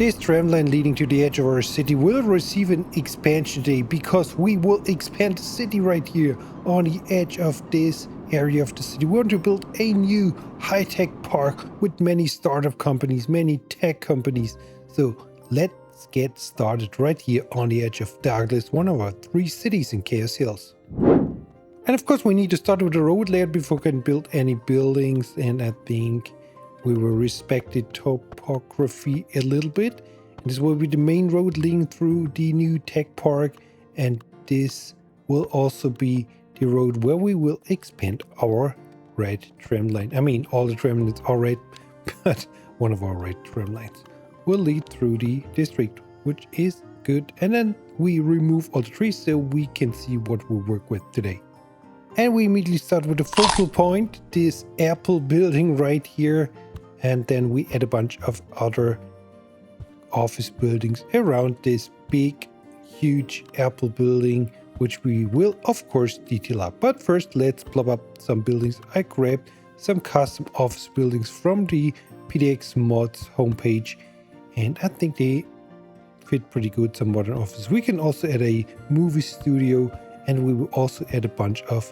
This tramline leading to the edge of our city will receive an expansion day because we will expand the city right here on the edge of this area of the city. We want to build a new high-tech park with many startup companies, many tech companies. So let's get started right here on the edge of Douglas, one of our 3 cities in Chaos Hills. And of course we need to start with the road layout before we can build any buildings, and I think we will respect the topography a little bit. And this will be the main road leading through the new tech park, and this will also be the road where we will expand our red tram line. I mean, all the tram lines are red, but one of our red tram lines will lead through the district, which is good. And then we remove all the trees so we can see what we'll work with today. And we immediately start with the focal point, this Apple building right here. And then we add a bunch of other office buildings around this big, huge Apple building, which we will, of course, detail up. But first, let's plop up some buildings. I grabbed some custom office buildings from the PDX Mods homepage, and I think they fit pretty good, some modern office. We can also add a movie studio, and we will also add a bunch of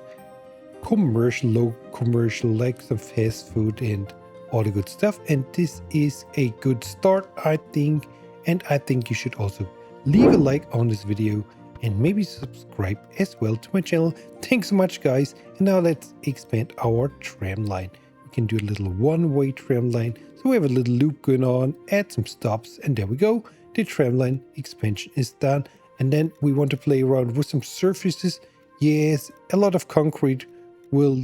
commercial, low commercial, like some fast food and all the good stuff. And this is a good start, I think. And I think you should also leave a like on this video and maybe subscribe as well to my channel. Thanks so much, guys. And now let's expand our tram line. We can do a little one-way tram line. So we have a little loop going on, add some stops, and there we go. The tram line expansion is done. And then we want to play around with some surfaces. Yes, a lot of concrete will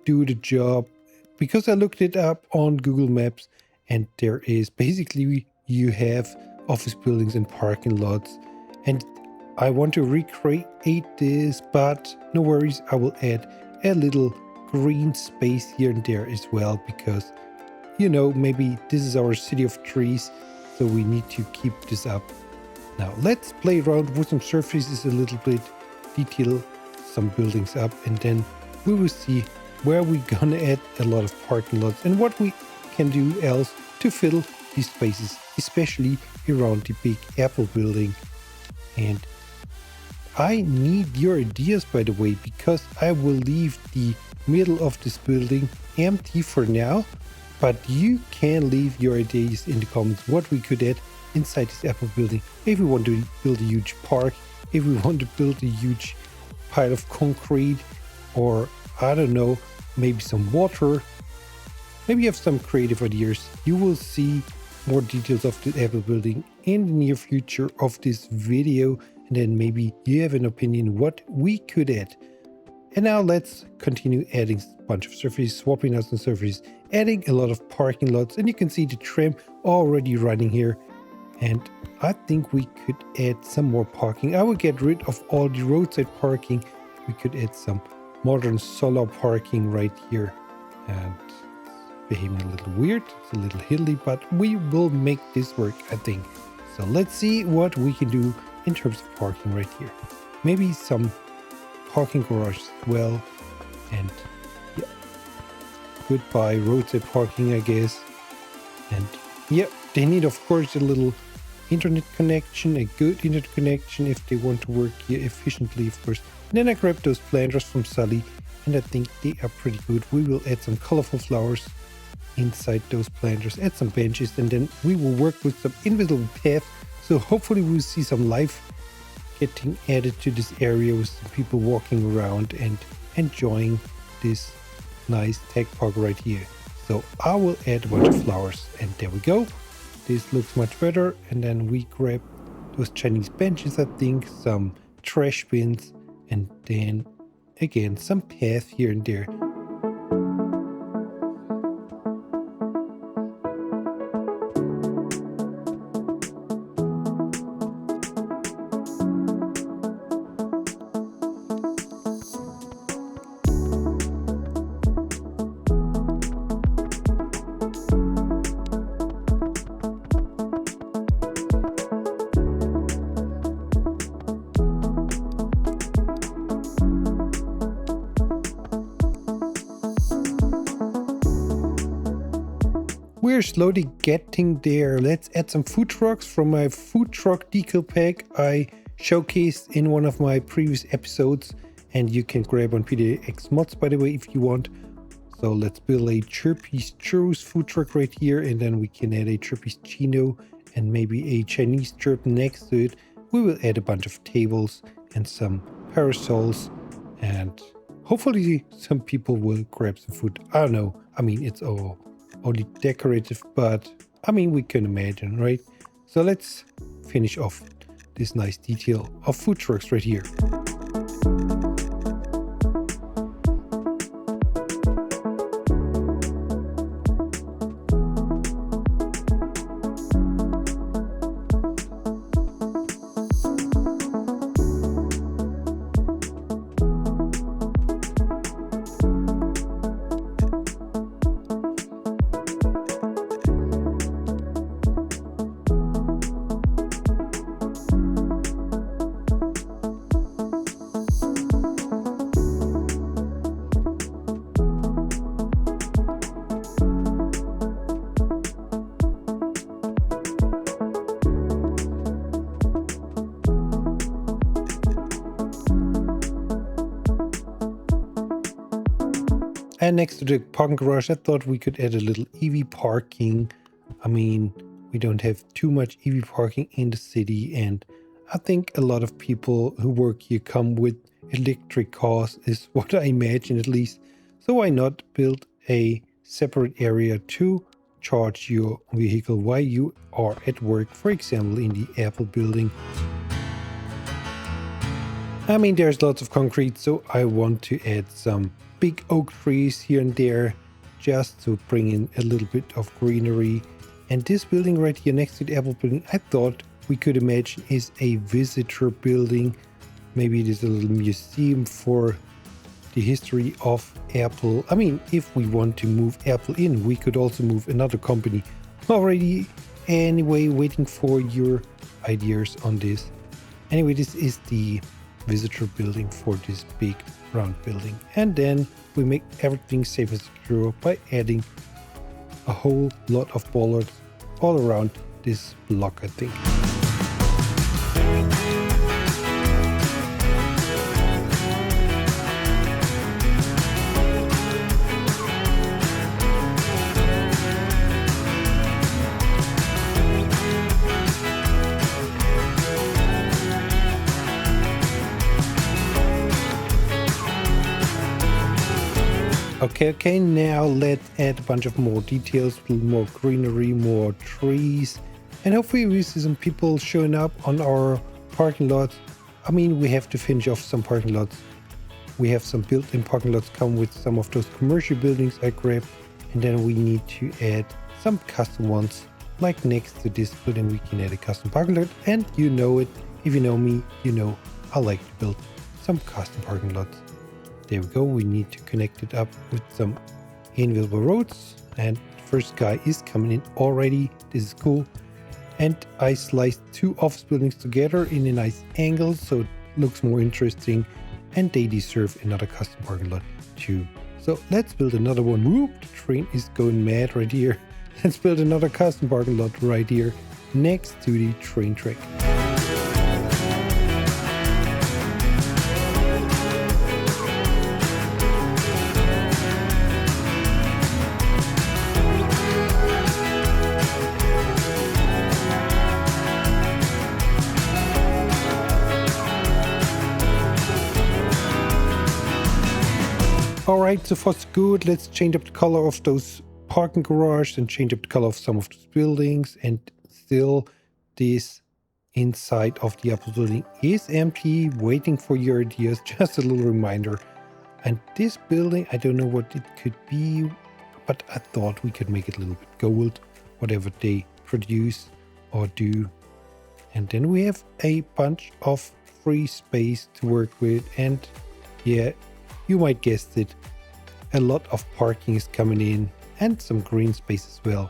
do the job, because I looked it up on Google Maps, and there is basically, you have office buildings and parking lots, and I want to recreate this, but no worries, I will add a little green space here and there as well, because, you know, maybe this is our city of trees, so we need to keep this up. Now let's play around with some surfaces a little bit, detail some buildings up, and then we will see where we're gonna add a lot of parking lots and what we can do else to fill these spaces, especially around the big Apple building. And I need your ideas, by the way, because I will leave the middle of this building empty for now, but you can leave your ideas in the comments what we could add inside this Apple building. If we want to build a huge park, if we want to build a huge pile of concrete, or I don't know, maybe some water. Maybe you have some creative ideas. You will see more details of the Apple building in the near future of this video, and then maybe you have an opinion what we could add. And now let's continue adding a bunch of surfaces, swapping out some surfaces, adding a lot of parking lots, and you can see the tram already running here. And I think we could add some more parking. I will get rid of all the roadside parking. We could add some modern solar parking right here, and it's behaving a little weird, it's a little hilly, but we will make this work, I think. So let's see what we can do in terms of parking right here. Maybe some parking garage as well, and yeah, goodbye roadside parking, I guess. And yeah, they need, of course, a little internet connection, a good internet connection if they want to work here efficiently, of course. And then I grabbed those planters from Sully, and I think they are pretty good. We will add some colorful flowers inside those planters, add some benches, and then we will work with some invisible path. So hopefully we'll see some life getting added to this area with some people walking around and enjoying this nice tech park right here. So I will add a bunch of flowers, and there we go. This looks much better. And then we grab those Chinese benches, I think, some trash bins, and then again some path here and there. We're slowly getting there. Let's add some food trucks from my food truck decal pack I showcased in one of my previous episodes. And you can grab on PDX mods, by the way, if you want. So let's build a Chirpy's Churros food truck right here. And then we can add a Chirpy's Chino and maybe a Chinese chirp next to it. We will add a bunch of tables and some parasols. And hopefully some people will grab some food. I don't know. I mean, it's all only decorative, but I mean, we can imagine, right? So let's finish off this nice detail of food trucks right here. And next to the parking garage, I thought we could add a little EV parking. I mean, we don't have too much EV parking in the city, and I think a lot of people who work here come with electric cars, is what I imagine at least. So why not build a separate area to charge your vehicle while you are at work, for example, in the Apple building. I mean, there's lots of concrete, so I want to add some big oak trees here and there just to bring in a little bit of greenery. And this building right here next to the Apple building, I thought we could imagine is a visitor building. Maybe it is a little museum for the history of Apple. I mean, if we want to move Apple in, we could also move another company. Already, anyway, waiting for your ideas on this. Anyway, this is the visitor building for this big round building, and then we make everything safe and secure by adding a whole lot of bollards all around this block, I think. Okay, now let's add a bunch of more details, more greenery, more trees, and hopefully we see some people showing up on our parking lots. I mean, we have to finish off some parking lots. We have some built-in parking lots come with some of those commercial buildings I grabbed, and then we need to add some custom ones. Like next to this building, we can add a custom parking lot, and you know it. If you know me, you know I like to build some custom parking lots. There we go. We need to connect it up with some invisible roads. And the first guy is coming in already. This is cool. And I sliced two office buildings together in a nice angle, so it looks more interesting. And they deserve another custom parking lot too. So let's build another one. Whoop, the train is going mad right here. Let's build another custom parking lot right here next to the train track. Alright, so far so good. Let's change up the color of those parking garages and change up the color of some of those buildings. And still, this inside of the Apple building is empty, waiting for your ideas. Just a little reminder. And this building, I don't know what it could be, but I thought we could make it a little bit gold, whatever they produce or do. And then we have a bunch of free space to work with. And yeah, you might guess it, a lot of parking is coming in and some green space as well.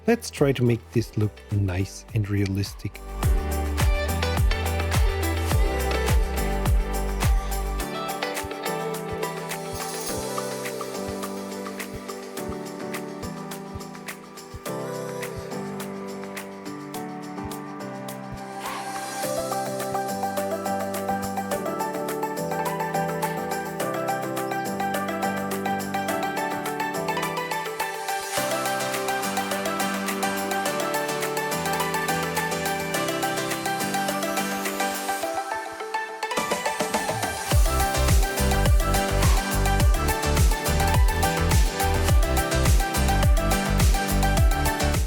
Let's try to make this look nice and realistic.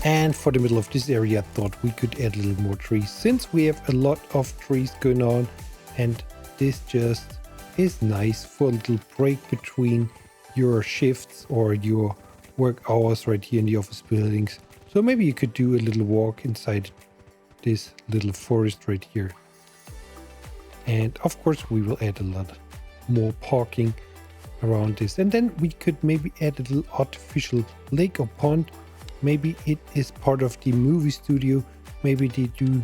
And for the middle of this area, I thought we could add a little more trees since we have a lot of trees going on, and this just is nice for a little break between your shifts or your work hours right here in the office buildings. So maybe you could do a little walk inside this little forest right here. And of course we will add a lot more parking around this, and then we could maybe add a little artificial lake or pond. Maybe it is part of the movie studio. Maybe they do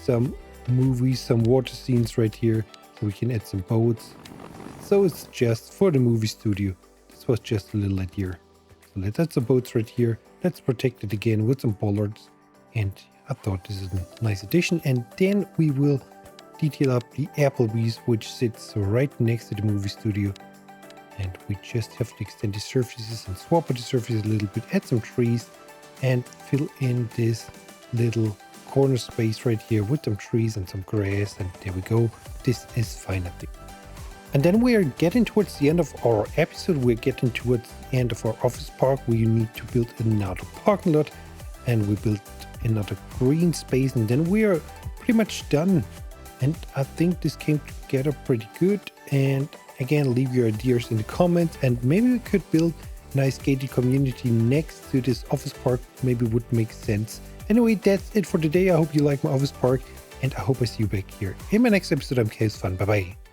some movies, some water scenes right here, so we can add some boats. So it's just for the movie studio. This was just a little idea. So let's add some boats right here. Let's protect it again with some bollards. And I thought this is a nice addition. And then we will detail up the Applebee's, which sits right next to the movie studio. And we just have to extend the surfaces and swap out the surfaces a little bit, add some trees, and fill in this little corner space right here with some trees and some grass. And there we go. This is fine, I think. And then we are getting towards the end of our episode. We're getting towards the end of our office park. We need to build another parking lot, and we built another green space, and then we are pretty much done. And I think this came together pretty good. And again, leave your ideas in the comments, and maybe we could build a nice gated community next to this office park. Maybe it would make sense. Anyway, that's it for today. I hope you like my office park, and I hope I see you back here in my next episode of Chaos Fun. Bye bye.